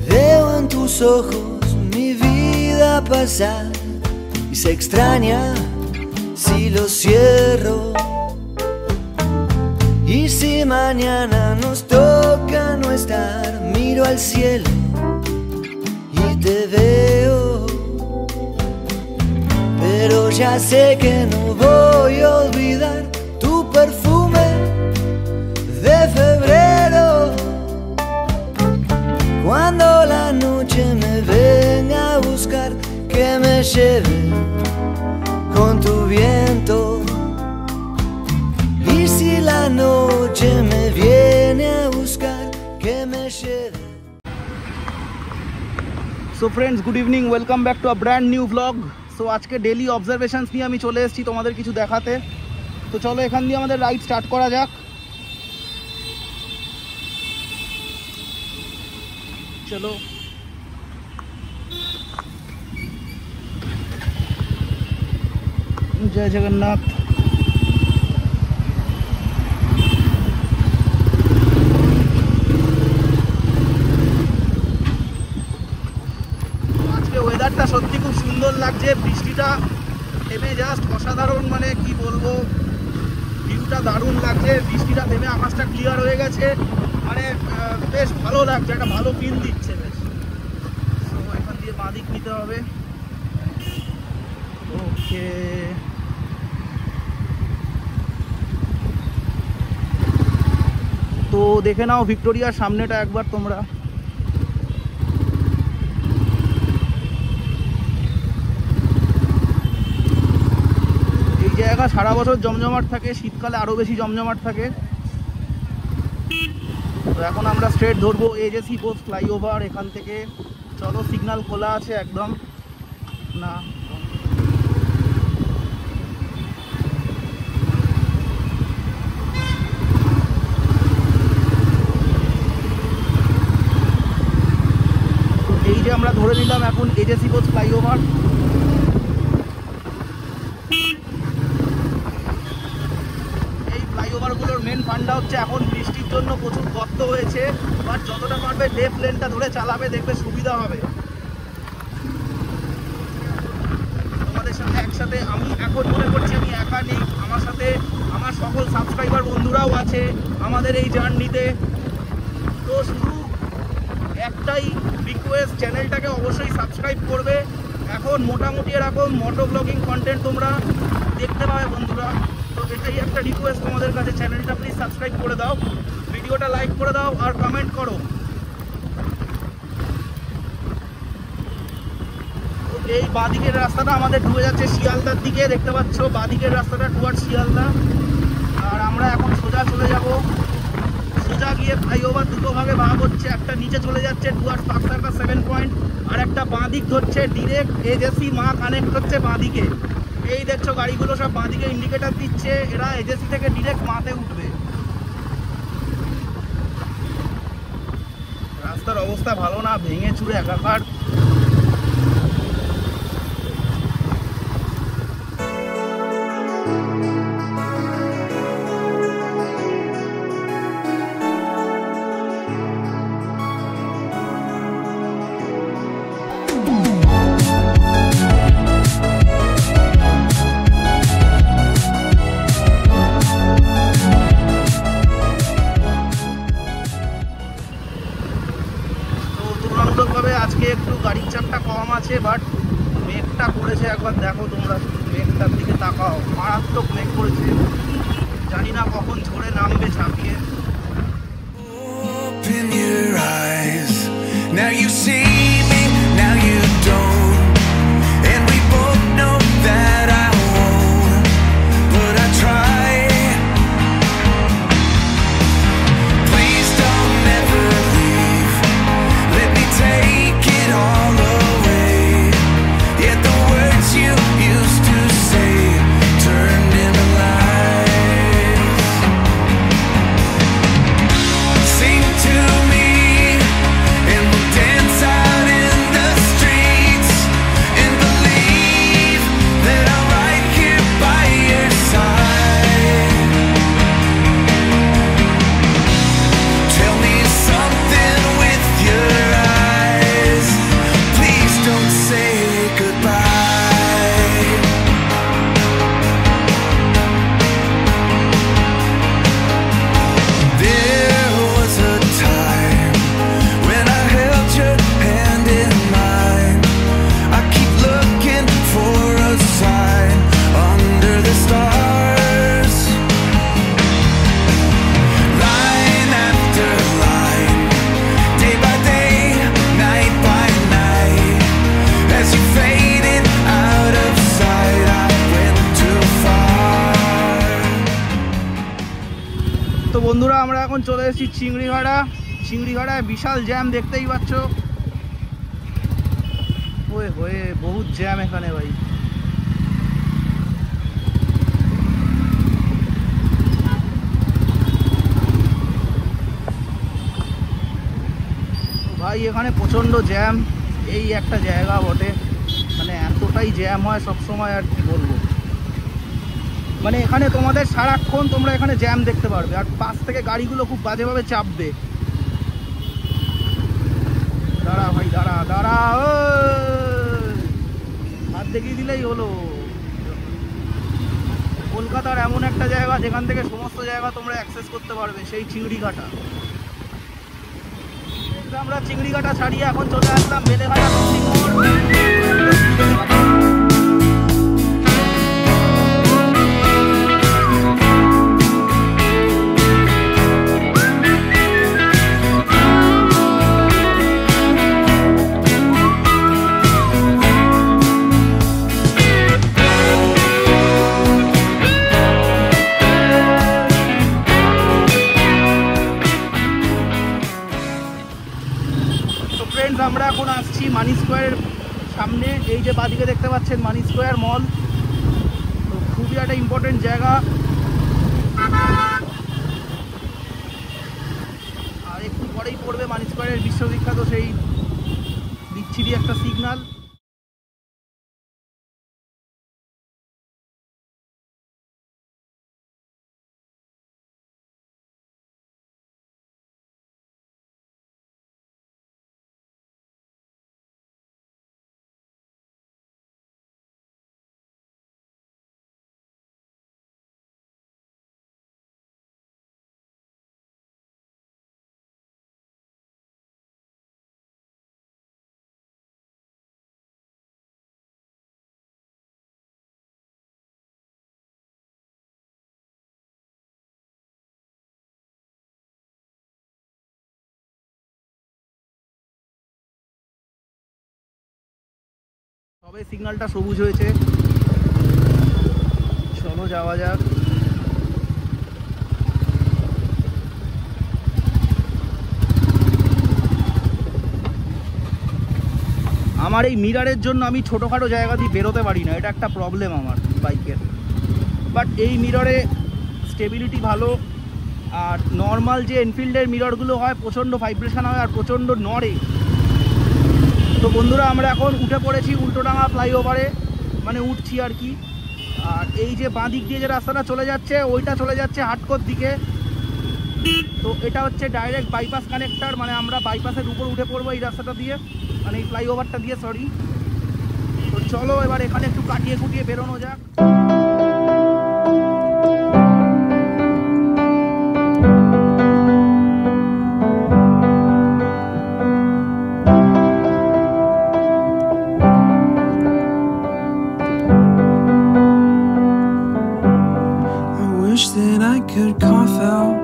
Veo en tus ojos mi vida pasar y se extraña si lo cierro. Y si mañana nos toca no estar, miro al cielo y te veo. Pero ya sé que no voy a olvidar tu perfume de febrero. Cuando la noche me venga a buscar, que me lleve con tu viento. Y si la noche me viene a buscar, que me lleve. So friends, good evening, welcome back to a brand new vlog. So আজকে daily observations নিয়ে আমি চলে এসেছি তোমাদের কিছু দেখাতে। তো চলো এখান দিয়ে আমাদের রাইড স্টার্ট করা যাক। চলো জয় জগন্নাথ। আজকে ওয়েদারটা সত্যি খুব সুন্দর লাগছে, বৃষ্টিটা থেমে জাস্ট অসাধারণ, মানে কি বলবো, ভিউটা দারুণ লাগছে। বৃষ্টিটা থেমে আকাশটা ক্লিয়ার হয়ে গেছে, মানে বেশ ভালো লাগছে, একটা ভালো ফিল দিচ্ছে বেশ। তো এখান দিয়ে বাঁ দিক নিতে হবে। ওকে, তো দেখে নাও ভিক্টোরিয়ার সামনেটা একবার তোমরা। এই জায়গা সারা বছর জমজমাট থাকে, শীতকালে আরো বেশি জমজমাট থাকে। তো এখন আমরা স্ট্রেট ধরবো এজেসি পোস্ট ফ্লাইওভার এখান থেকে। চলো, সিগন্যাল খোলা আছে একদম না। এই যে আমরা ধরে নিলাম এখন এজেসি পোস্ট ফ্লাইওভার। এই ফ্লাইওভারগুলোর মেন ফান্ডা হচ্ছে এখন বৃষ্টির জন্য প্রচুর গর্ত হয়েছে, বাট যতটা পারবে লেফট লেনটা ধরে চালাবে, দেখবে সুবিধা হবে তোমাদের সাথে। একসাথে আমি এখন মনে করছি আমি একা নেই, আমার সাথে আমার সকল সাবস্ক্রাইবার বন্ধুরাও আছে আমাদের এই জার্নিতে। তো শুধু একটাই রিকোয়েস্ট, চ্যানেলটাকে অবশ্যই সাবস্ক্রাইব করবে। এখন মোটামুটি এরকম মোটো ব্লগিং কন্টেন্ট তোমরা দেখতে পাবে বন্ধুরা। তো এটাই একটা রিকোয়েস্ট তোমাদের কাছে, চ্যানেলটা প্লিজ সাবস্ক্রাইব করে দাও, ভিডিওটা লাইক করে দাও আর কমেন্ট করো। এই বাঁদিকের রাস্তাটা আমাদের ঢুকে যাচ্ছে শিয়ালদার দিকে, দেখতে পাচ্ছ বাঁদিকের রাস্তাটা টুয়ার্ড শিয়ালদা। আর আমরা এখন সোজা চলে যাব, সোজা গিয়ে ফ্লাইওভার দুটো ভাগে ভাগ হচ্ছে, একটা নিচে চলে যাচ্ছে টুয়ার্ড পার্ক সার্কাস 7 পয়েন্ট, আর একটা বাঁদিক ধরছে ডিরেক্ট এজেসি মা কানেক্ট হচ্ছে বাঁদিকে। এই দেখছো গাড়িগুলো সব বাঁদিকে ইন্ডিকেটার দিচ্ছে, এরা এজেসি থেকে ডিরেক্ট মাতে উঠবে। রাস্তার অবস্থা ভালো না, ভেঙে চুরে একাকার। আজকে একটু গাড়ির চাপটা কম আছে, বাট মেঘটা করেছে, একবার দেখো তোমরা, মেঘটার দিকে তাকাও, মারাত্মক মেঘ করেছে, জানি না কখন ঝড়ে নামবে ঝাঁপিয়ে। Open your eyes, now you see me, now you don't, and we both know that I won't, but I try. Please don't ever leave, let me take it all away. Yet the words you used to say turned into lies. Sing to me and we'll dance out. এখন চলে এসেছি চিংড়িঘাড়ায় বিশাল jam দেখতেই পাচ্ছ। Way হয়ে বহুত jam এখানে ভাই। ভাই এখানে প্রচণ্ড জ্যাম, এই একটা জায়গা বটে, মানে এতটাই জ্যাম হয় সবসময়, আর কি বলবো। মানে এখানে তোমাদের সারাক্ষণ তোমরা এখানে জ্যাম দেখতে পারবে, আর পাশ থেকে গাড়িগুলো খুব বাজেভাবে চাপবে। দাঁড়া ভাই দাঁড়া দাঁড়া, হাত দেখিয়ে দিলেই হলো। কলকাতার এমন একটা জায়গা যেখান থেকে সমস্ত জায়গা তোমরা অ্যাক্সেস করতে পারবে, সেই চিংড়িঘাটা। আমরা চিংড়িঘাটা ছাড়িয়ে এখন চলে আসলাম বেলেঘাটা ক্রসিং মোড়। আমরা এখন আসছি মানি স্কোয়ারের সামনে, এই যে বাদিকে দেখতে পাচ্ছেন মানি স্কোয়ার মল, তো খুবই একটা ইম্পর্টেন্ট জায়গা। আর একটু পরেই পড়বে মানি স্কোয়ারের বিশ্ববিখ্যাত সেই বিচ্ছিরি একটা সিগন্যাল। তবে সিগন্যালটা সবুজ হয়েছে, চলো যাওয়া যাক। আমার এই মিরারের জন্য আমি ছোটোখাটো জায়গা দিয়ে বেরোতে পারি না, এটা একটা প্রবলেম আমার বাইকের। বাট এই মিররে স্টেবিলিটি ভালো, আর নর্মাল যে এনফিল্ডের মিররগুলো হয় প্রচণ্ড ভাইব্রেশন হয় আর প্রচণ্ড নড়ে। তো বন্ধুরা আমরা এখন উঠে পড়েছি উল্টোডাঙা ফ্লাইওভারে, মানে উঠছি আর কি। আর এই যে বাঁ দিক দিয়ে যে রাস্তাটা চলে যাচ্ছে ওইটা চলে যাচ্ছে হাটকোর দিকে, তো এটা হচ্ছে ডাইরেক্ট বাইপাস কানেক্টার, মানে আমরা বাইপাসের উপর উঠে পড়বো এই রাস্তাটা দিয়ে, মানে এই ফ্লাইওভারটা দিয়ে, সরি। তো চলো এবার এখানে একটু কাটিয়ে কুটিয়ে বেরোনো যাক। That I could cough out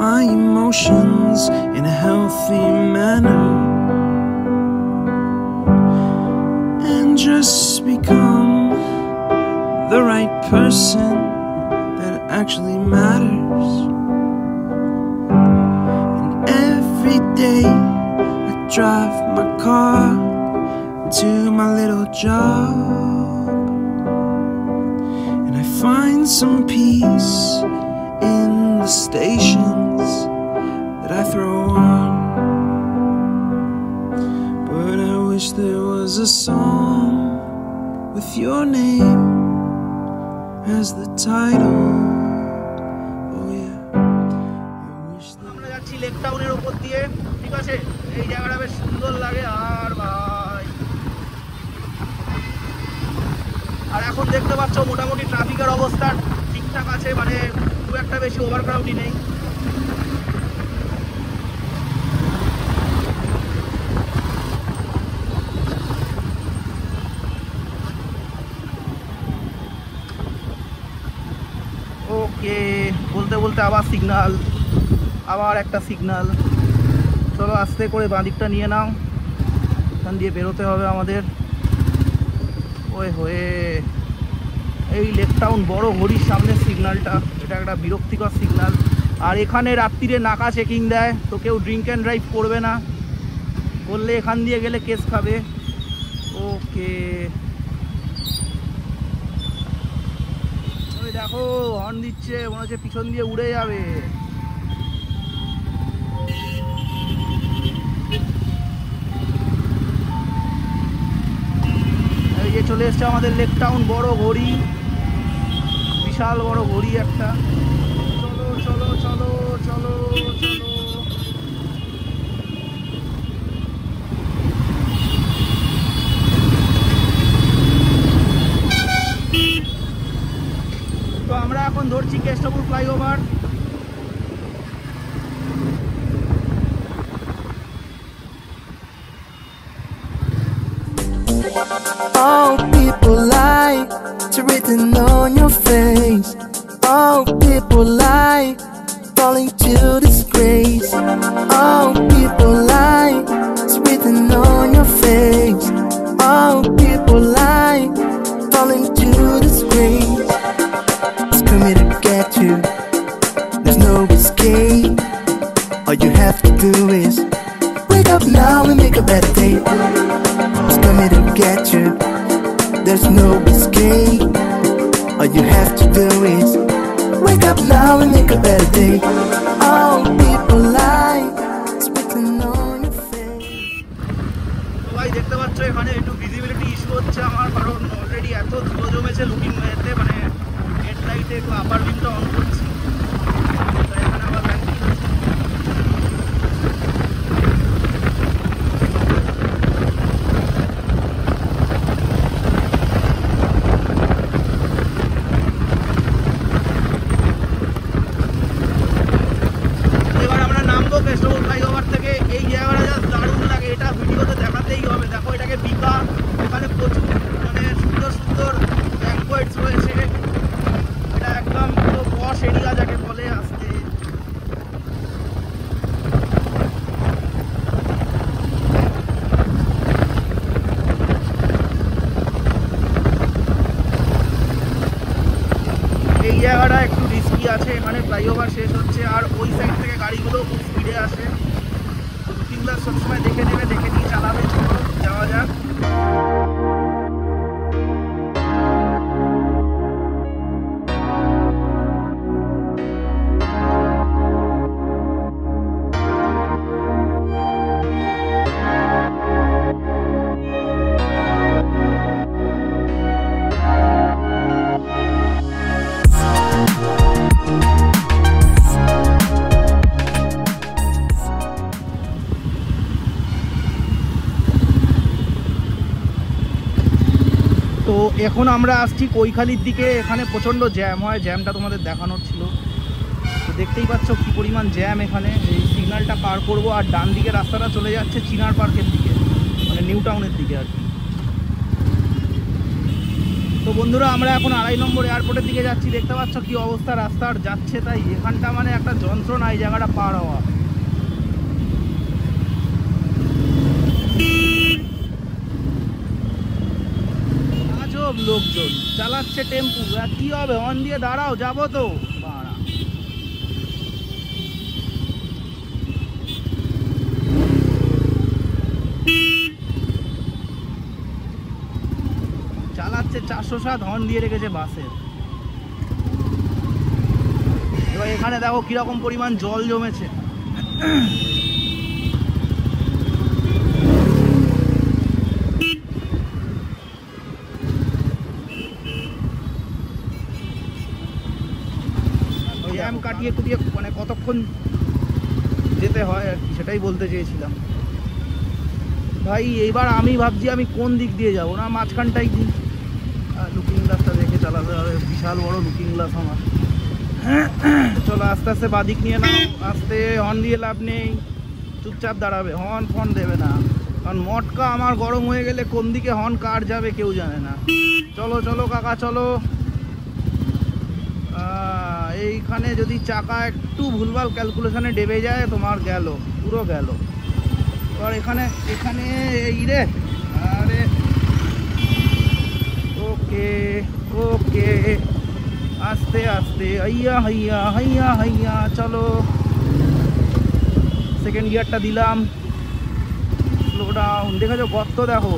my emotions in a healthy manner and just become the right person that actually matters. And every day I drive my car to my little job, find some peace in the stations that I throw on. But I wish there was a song with your name as the title. Oh yeah, I wish that... আমরা যাচ্ছি lake টাউনের উপর দিয়ে, ঠিক আছে? এই জায়গাটা বেশ সুন্দর লাগে। আর ভাই, আর এখন দেখতে পাচ্ছ মোটামুটি ট্রাফিকের অবস্থা ঠিকঠাক আছে, মানে খুব একটা বেশি ওভারক্রাউডই নেই। ওকে, বলতে বলতে আবার সিগন্যাল, আবার একটা সিগন্যাল। চলো আস্তে করে বাঁ দিকটা নিয়ে নাও, এখান দিয়ে বেরোতে হবে আমাদের। ওই হয়ে এই লেক টাউন বড় ঘড়ির সামনের সিগন্যালটা, এটা একটা বিরক্তিকর সিগন্যাল। আর এখানে রাত্রিরে নাকা চেকিং দেয়, তো কেউ ড্রিঙ্ক অ্যান্ড ড্রাইভ করবে না, করলে এখান দিয়ে গেলে কেস খাবে। ওকে, ওই দেখো হর্ন দিচ্ছে, মনে হচ্ছে পিছন দিয়ে উড়ে যাবে। এই যে চলে এসছে আমাদের লেক টাউন, বড় ঘড়ি, বিশাল বড় ঘড়ি একটা। চলো চলো চলো চলো চলো। তো আমরা এখন ধরছি Keshtopur flyover. All people lie, it's written on your face. All people lie, falling to disgrace. All people lie, it's written on your face. All people lie, falling to disgrace. It's coming to get you, there's no escape. All you have to do is wake up now and make a better day. It's coming to get you, there's no escape. All you have to do is wake up now and make a better day. All people lie, it's written on your face. ভাই দেখতে পাচ্ছ এখানে একটু visibility issue হচ্ছে আমার, কারণ already এত ধুলো জমেছে লুকিং এতে, মানে হেডলাইটে একটু আপার বিমটা অন করছি, এখানে আবার ব্যাংকিং হচ্ছে। এবার আমরা নামবো কেষ্টপুর ফ্লাইওভার থেকে। এই জায়গাটা জাস্ট দারুণ লাগে, এটা ভিডিওতে দেখাতেই হবে। দেখো এটাকে বিকা, এখানে প্রচুর মানে সুন্দর সুন্দর ব্যাংকোয়েটস রয়েছে। এটা একদম পুরো পশ এরিয়া যাকে বলে আসতে। এই জায়গাটা একটু রিস্কি আছে, এখানে ফ্লাইওভার শেষ হচ্ছে আর ওই সাইড থেকে গাড়িগুলো খুব স্পিডে আসে। লুকিং গ্লাস সবসময় দেখে নেবে, দেখে নিয়ে চালাবে। চলো যাওয়া যাক। তো এখন আমরা আসছি কৈখালির দিকে। এখানে প্রচণ্ড জ্যাম হয়, জ্যামটা তোমাদের দেখানোর ছিল। তো দেখতেই পাচ্ছ কি পরিমাণ জ্যাম এখানে। এই সিগন্যালটা পার করব আর ডান দিকে রাস্তাটা চলে যাচ্ছে চিনার পার্কের দিকে, মানে নিউ টাউনের দিকে আর কি। তো বন্ধুরা আমরা এখন 2.5 নম্বর এয়ারপোর্টের দিকে যাচ্ছি। দেখতে পাচ্ছ কি অবস্থা রাস্তার, যাচ্ছে তাই। এখানটা মানে একটা যন্ত্রণা এই জায়গাটা পার হওয়া। আজব লোকজন চালাচ্ছে টেম্পু, কি হবে হর্ন দিয়ে দাঁড়াও, যাবো তো। চালাচ্ছে 407, হর্ন দিয়ে রেখেছে বাসের। এবার এখানে দেখো কিরকম পরিমাণ জল জমেছে। জ্যাম কাটিয়ে কুটিয়ে মানে কতক্ষণ যেতে হয় আর কি, সেটাই বলতে চেয়েছিলাম। ভাই এইবার আমি ভাবছি আমি কোন দিক দিয়ে যাব, না মাঝখানটাই দিই। লুকিং গ্লাসটা দেখে চালাতে হবে, বিশাল বড় লুকিং গ্লাস আমার। চলো আস্তে আস্তে বাদিক নিয়ে নাও, আস্তে। হর্ন দিয়ে লাভ নেই, চুপচাপ দাঁড়াবে, হর্ন ফর্ন দেবে না। কারণ মটকা আমার গরম হয়ে গেলে কোন দিকে হর্ন কার যাবে কেউ জানে না। চলো চলো কাকা চলো। এইখানে যদি চাকা একটু ভুলভাল ক্যালকুলেশনে ডেবে যায় তোমার গেল, পুরো গেল। আর এখানে এখানে এই রে, আরে ওকে ওকে আস্তে আস্তে হাইয়া হাইয়া হাইয়া হাইয়া চলো। সেকেন্ড গিয়ারটা দিলাম, স্লো ডাউন। দেখেছো গর্ত দেখো,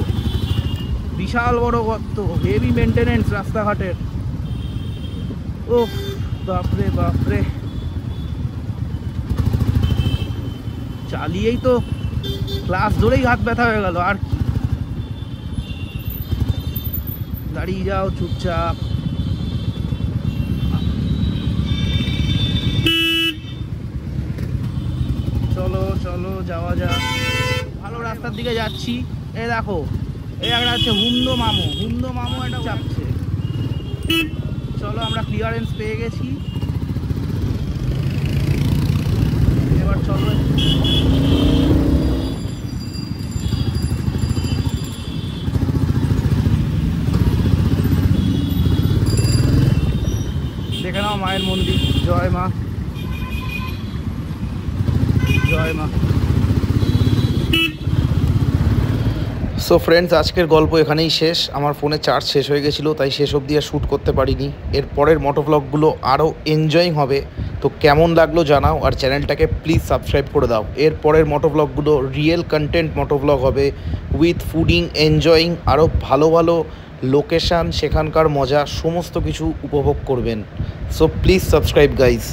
বিশাল বড় গর্ত, হেভি মেনটেনেন্স রাস্তাঘাটের। ও বাপরে বাপরে, চালিয়েই তো ক্লাস ধরেই হাত ব্যথা হয়ে গেল। আর দাঁড়িয়ে যাও চুপচাপ। চলো চলো যাওয়া যাক, ভালো রাস্তার দিকে যাচ্ছি। এই দেখো, এই একটা হচ্ছে হুমদো মামু, হুমদো মামু একটা চাপছে। চলো আমরা ক্লিয়ারেন্স পেয়ে গেছি, এবার চলো। দেখে নাও মায়ের মন্দির। জয় মা, জয় মা। সো ফ্রেন্ডস, আজকের গল্প এখানেই শেষ। আমার ফোনে চার্জ শেষ হয়ে গেছিলো, তাই শেষ অবধি আর শ্যুট করতে পারিনি। এর পরের মোটোভ্লগগুলো আরও এনজয়িং হবে। তো কেমন লাগলো জানাও, আর চ্যানেলটাকে প্লিজ সাবস্ক্রাইব করে দাও। এর পরের মোটোভ্লগগুলো রিয়েল কন্টেন্ট মোটোভ্লগ হবে, উইথ ফুডিং, এনজয়িং, আরও ভালো ভালো লোকেশান, সেখানকার মজা সমস্ত কিছু উপভোগ করবেন। So please subscribe guys.